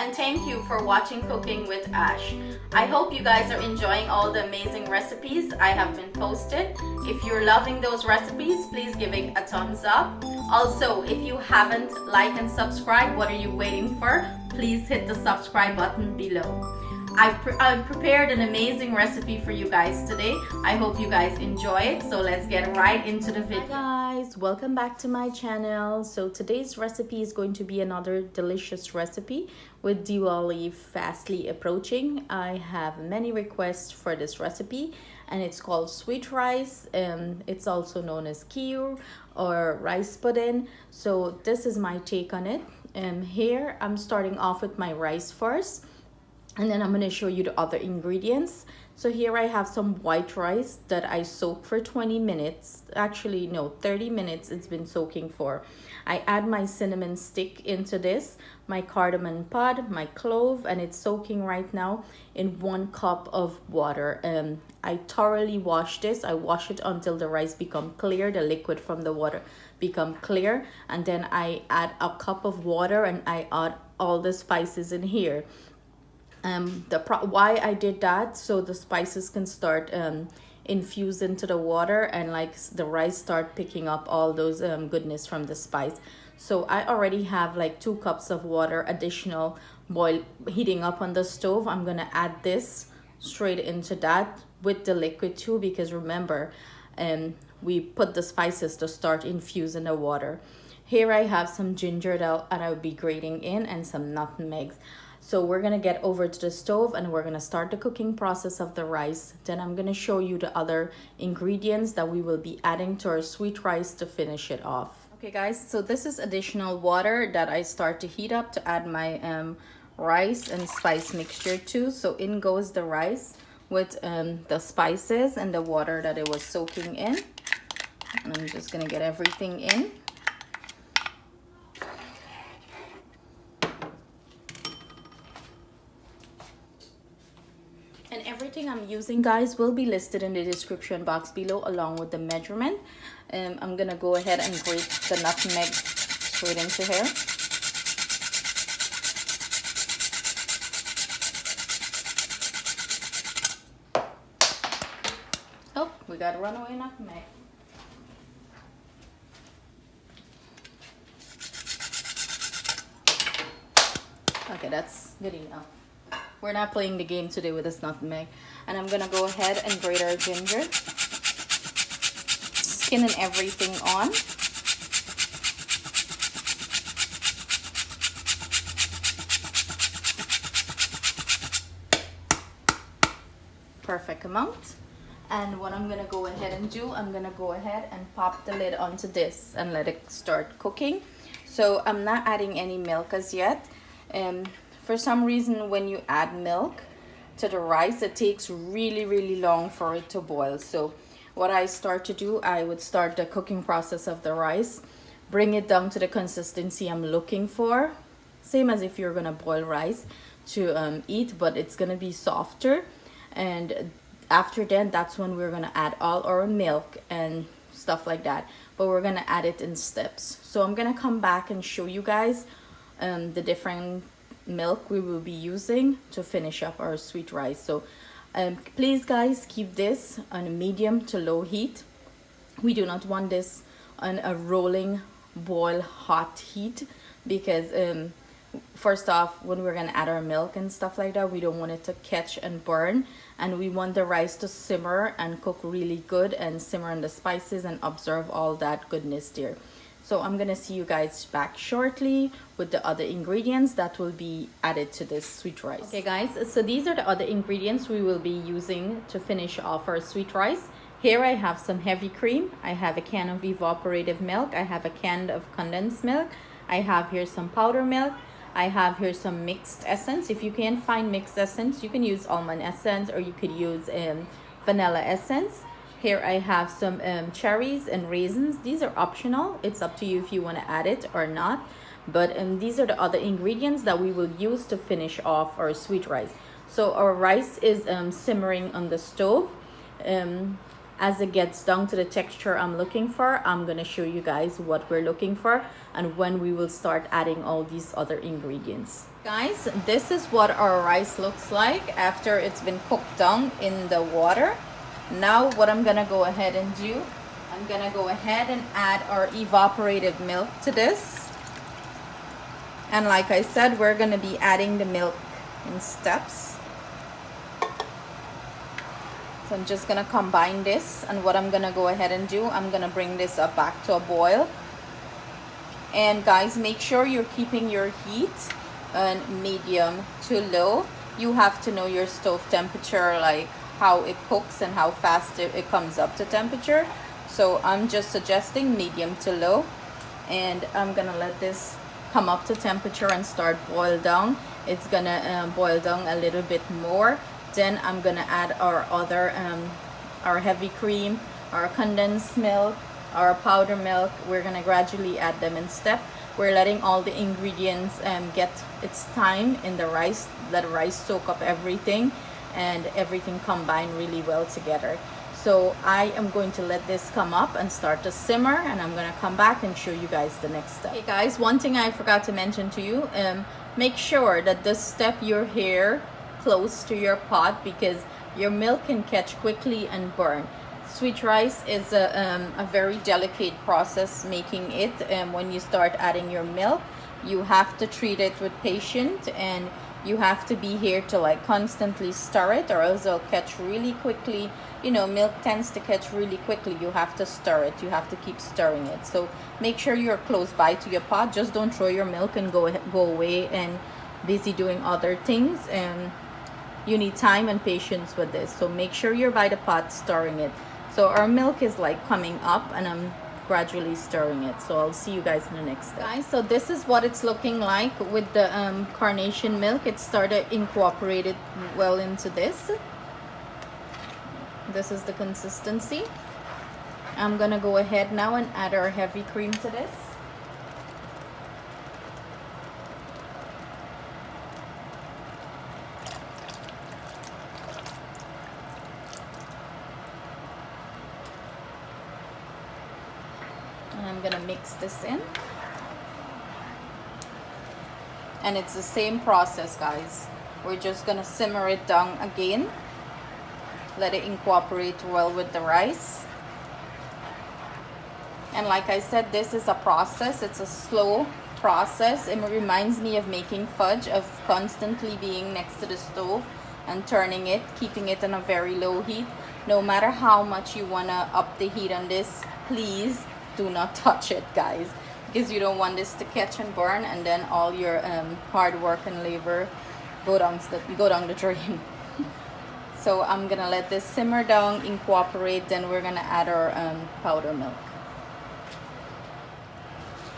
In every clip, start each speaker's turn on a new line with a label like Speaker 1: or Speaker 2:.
Speaker 1: and thank you for watching Cooking with Ash. I hope you guys are enjoying all the amazing recipes I have been posted. If you're loving those recipes, please give it a thumbs up. Also, if you haven't liked and subscribed, what are you waiting for? Please hit the subscribe button below. I've prepared an amazing recipe for you guys today. I hope you guys enjoy it. So let's get right into the video.
Speaker 2: Hi guys, welcome back to my channel. So today's recipe is going to be another delicious recipe with Diwali fastly approaching. I have many requests for this recipe and it's called sweet rice. It's also known as Kheer or rice pudding. So this is my take on it. Here I'm starting off with my rice first, and then I'm going to show you the other ingredients. So here I have some white rice that I soaked for 20 minutes. Actually, no, 30 minutes it's been soaking for. I add my cinnamon stick into this, my cardamom pod, my clove, and it's soaking right now in 1 cup of water. I thoroughly wash this. I wash it until the rice become clear, the liquid from the water become clear, and then I add a cup of water and I add all the spices in here. Why I did that, so the spices can start infuse into the water and like the rice start picking up all those goodness from the spice. So I already have like 2 cups of water additional heating up on the stove. I'm gonna add this straight into that with the liquid too, because remember we put the spices to start infusing the water. Here I have some ginger that I'll be grating in and some nutmegs. So we're gonna get over to the stove and we're gonna start the cooking process of the rice. Then I'm gonna show you the other ingredients that we will be adding to our sweet rice to finish it off. Okay guys, so this is additional water that I start to heat up to add my rice and spice mixture to. So in goes the rice with the spices and the water that it was soaking in. And I'm just gonna get everything in. And everything I'm using, guys, will be listed in the description box below along with the measurement. I'm gonna go ahead and grate the nutmeg straight into here. Oh, we got a runaway nutmeg. Okay, that's good enough. We're not playing the game today with this nutmeg. And I'm gonna go ahead and grate our ginger. Skin and everything on. Perfect amount. And what I'm gonna go ahead and do, I'm gonna go ahead and pop the lid onto this and let it start cooking. So I'm not adding any milk as yet. For some reason, when you add milk to the rice, it takes really long for it to boil. So what I start to do, I would start the cooking process of the rice, bring it down to the consistency I'm looking for, same as if you're gonna boil rice to eat, but it's gonna be softer. And after then, that's when we're gonna add all our milk and stuff like that, but we're gonna add it in steps. So I'm gonna come back and show you guys the different milk we will be using to finish up our sweet rice. So please guys, keep this on a medium to low heat. We do not want this on a rolling boil hot heat, because first off, when we're gonna add our milk and stuff like that, we don't want it to catch and burn, and we want the rice to simmer and cook really good and simmer in the spices and absorb all that goodness there. So I'm gonna see you guys back shortly with the other ingredients that will be added to this sweet rice. Okay guys, so these are the other ingredients we will be using to finish off our sweet rice. Here I have some heavy cream, I have a can of evaporated milk, I have a can of condensed milk, I have here some powder milk, I have here some mixed essence. If you can't find mixed essence, you can use almond essence or you could use vanilla essence. Here I have some cherries and raisins. These are optional. It's up to you if you want to add it or not. But these are the other ingredients that we will use to finish off our sweet rice. So our rice is simmering on the stove. as it gets down to the texture I'm looking for, I'm gonna show you guys what we're looking for and when we will start adding all these other ingredients. Guys, this is what our rice looks like after it's been cooked down in the water. Now what I'm gonna go ahead and do, I'm gonna go ahead and add our evaporated milk to this. And like I said, we're gonna be adding the milk in steps. So I'm just gonna combine this, and what I'm gonna go ahead and do, I'm gonna bring this up back to a boil. And guys, make sure you're keeping your heat medium to low. You have to know your stove temperature, like how it cooks and how fast it comes up to temperature. So I'm just suggesting medium to low, and I'm gonna let this come up to temperature and start boil down. It's gonna boil down a little bit more. Then I'm gonna add our other our heavy cream, our condensed milk, our powder milk. We're gonna gradually add them in step. We're letting all the ingredients get its time in the rice. Let rice soak up everything and everything combine really well together. So I am going to let this come up and start to simmer, and I'm gonna come back and show you guys the next step. Okay guys, one thing I forgot to mention to you, make sure that this step you're here close to your pot, because your milk can catch quickly and burn. Sweet rice is a very delicate process making it, and when you start adding your milk, you have to treat it with patience, and you have to be here to like constantly stir it, or else it'll catch really quickly. You know, milk tends to catch really quickly. You have to stir it, you have to keep stirring it. So make sure you're close by to your pot. Just don't throw your milk and go away and busy doing other things. And you need time and patience with this, so make sure you're by the pot stirring it. So our milk is like coming up, and I'm gradually stirring it. So I'll see you guys in the next step. Guys, so this is what it's looking like with the carnation milk. It started incorporated well into this. This is the consistency. I'm gonna go ahead now and add our heavy cream to this. And I'm gonna mix this in. And it's the same process, guys. We're just gonna simmer it down again. Let it incorporate well with the rice. And like I said, this is a process. It's a slow process. It reminds me of making fudge, of constantly being next to the stove and turning it, keeping it on a very low heat. No matter how much you wanna up the heat on this, please do not touch it, guys, because you don't want this to catch and burn, and then all your hard work and labor go down the drain. So I'm gonna let this simmer down, incorporate, then we're gonna add our powder milk.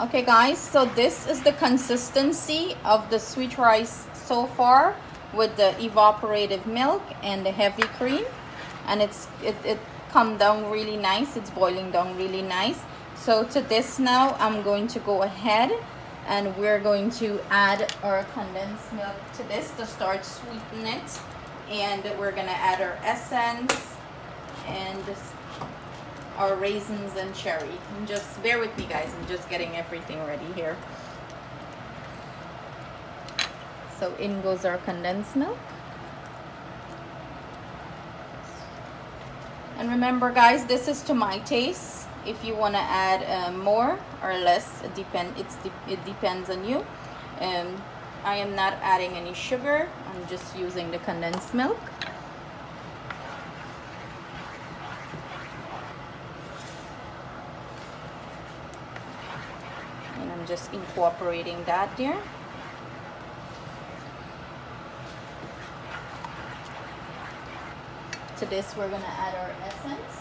Speaker 2: Okay guys, so this is the consistency of the sweet rice so far, with the evaporated milk and the heavy cream, and it come down really nice. It's boiling down really nice. So to this now, I'm going to go ahead and we're going to add our condensed milk to this to start sweeten it. And we're gonna add our essence and our raisins and cherry. And just bear with me, guys, I'm just getting everything ready here. So in goes our condensed milk. And remember, guys, this is to my taste. If you want to add more or less, it depends on you. I am not adding any sugar. I'm just using the condensed milk. And I'm just incorporating that here. To this, we're going to add our essence.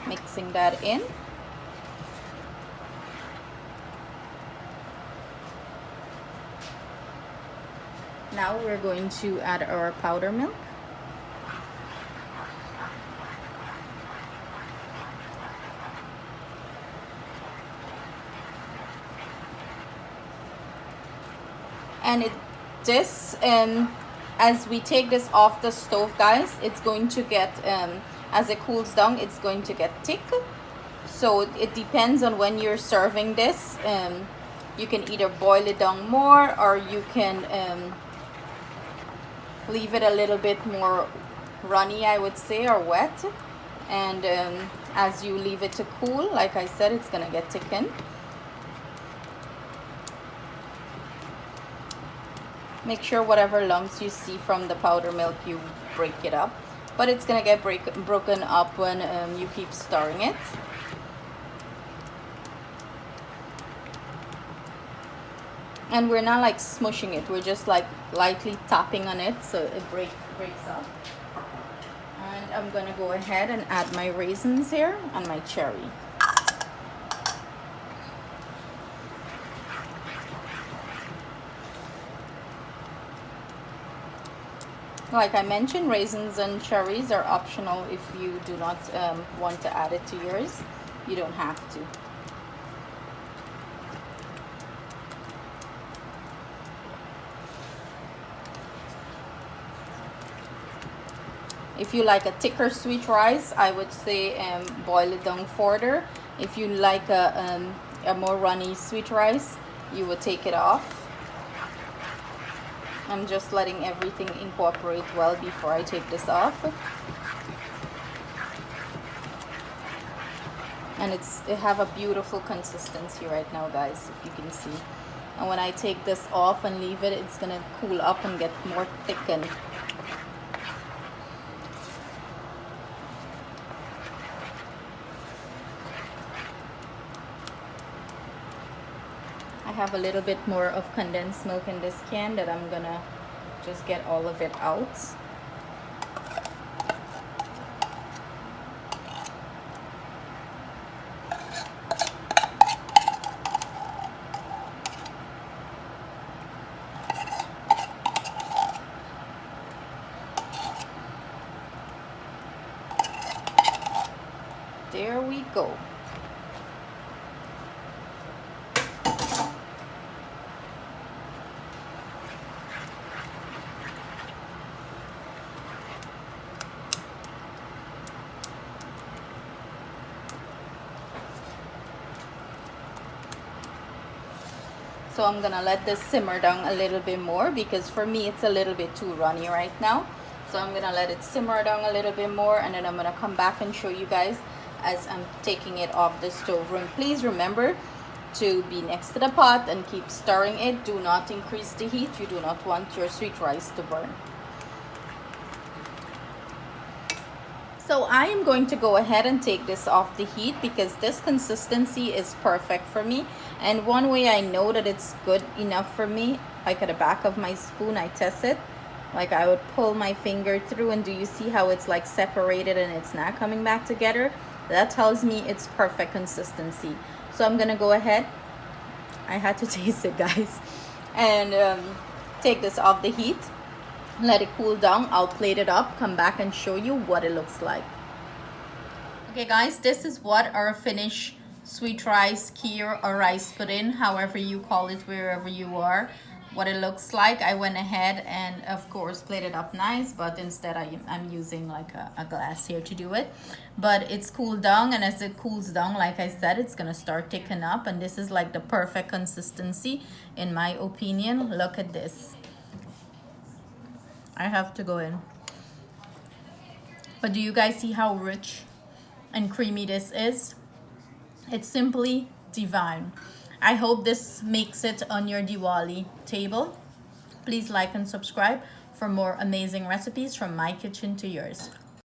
Speaker 2: Mixing that in. Now we're going to add our powder milk. And as we take this off the stove, guys, it's going to get as it cools down, it's going to get thick. So it depends on when you're serving this. You can either boil it down more, or you can leave it a little bit more runny, I would say, or wet. And as you leave it to cool, like I said, it's gonna get thickened. Make sure whatever lumps you see from the powder milk, you break it up. But it's gonna get broken up when you keep stirring it. And we're not like smushing it, we're just like lightly tapping on it so it breaks up. And I'm gonna go ahead and add my raisins here and my cherry. Like I mentioned, raisins and cherries are optional. If you do not want to add it to yours, you don't have to. If you like a thicker sweet rice, I would say boil it down further. If you like a more runny sweet rice, you would take it off. I'm just letting everything incorporate well before I take this off. And it have a beautiful consistency right now, guys, if you can see. And when I take this off and leave it, it's gonna cool up and get more thickened. I have a little bit more of condensed milk in this can that I'm gonna just get all of it out. There we go. So I'm gonna let this simmer down a little bit more, because for me it's a little bit too runny right now. So I'm gonna let it simmer down a little bit more, and then I'm gonna come back and show you guys as I'm taking it off the stove. And please remember to be next to the pot and keep stirring it. Do not increase the heat. You do not want your sweet rice to burn. So I am going to go ahead and take this off the heat, because this consistency is perfect for me. And one way I know that it's good enough for me, like at the back of my spoon, I test it. Like I would pull my finger through, and do you see how it's like separated and it's not coming back together? That tells me it's perfect consistency. So I'm gonna go ahead, I had to taste it, guys, and take this off the heat. Let it cool down. I'll plate it up, come back and show you what it looks like. Okay guys, this is what our finished sweet rice, kheer, or rice pudding, however you call it wherever you are, what it looks like. I went ahead and of course plated up nice, but instead I'm using like a glass here to do it. But it's cooled down, and as it cools down, like I said, it's gonna start thickening up, and this is like the perfect consistency in my opinion. Look at this. I have to go in. But do you guys see how rich and creamy this is? It's simply divine. I hope this makes it on your Diwali table. Please like and subscribe for more amazing recipes from my kitchen to yours.